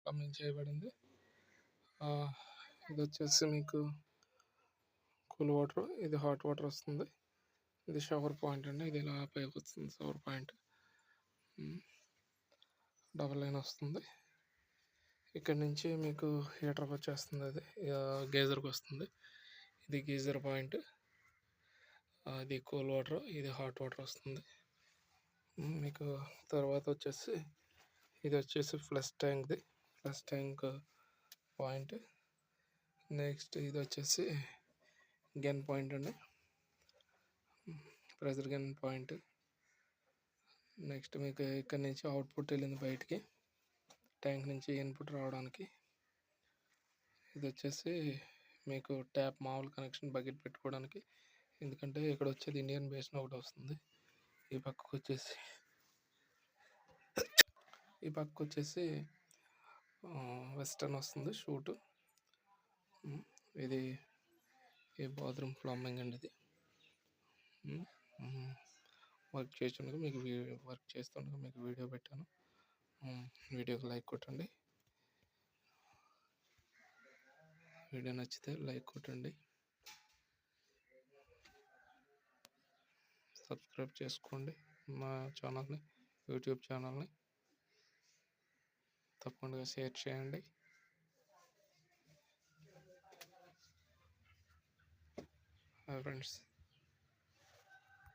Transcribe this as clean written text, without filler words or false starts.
Plumbing చేయబడింది. ఇది వచ్చేసి మీకు కూల్ వాటర్, ఇది హాట్ వాటర్ వస్తుంది. ఇది షవర్ పాయింట్ అండి. ఇది ఇలా పైకి వస్తుంది షవర్ పాయింట్. డబల్ లైన్ వస్తుంది. ఇక్కడ నుంచి మీకు హీటర్కి వచ్చేస్తుంది. అది గేజర్కి వస్తుంది. ఇది గీజర్ పాయింట్. ఇది కూల్ వాటర్, ఇది హాట్ వాటర్ వస్తుంది. మీకు తర్వాత వచ్చేసి ఇది వచ్చేసి ఫ్లష్ ట్యాంక్ పాయింట్. నెక్స్ట్ ఇది వచ్చేసి గన్ పాయింట్ అండి, ప్రెజర్ గన్ పాయింట్. నెక్స్ట్ మీకు ఇక్కడ నుంచి అవుట్పుట్ వెళ్ళింది బయటికి, ట్యాంక్ నుంచి ఇన్పుట్ రావడానికి. ఇది వచ్చేసి మీకు ట్యాప్ మామూలు కనెక్షన్ బకెట్ పెట్టుకోవడానికి, ఎందుకంటే ఇక్కడ వచ్చేది ఇండియన్ బేసిన్ ఒకటి వస్తుంది. ఈ పక్కకు వచ్చేసి వెస్టర్న్ వస్తుంది షూట్. ఇది ఈ బాత్రూమ్ ప్లంబింగ్ అండి. ఇది వర్క్ చేస్తుండగా మీకు వీడియో పెట్టాను. వీడియోకి లైక్ కొట్టండి. వీడియో నచ్చితే లైక్ కొట్టండి. సబ్స్క్రైబ్ చేసుకోండి మా ఛానల్ని, యూట్యూబ్ ఛానల్ని. తప్పకుండా షేర్ చేయండి. Hi friends.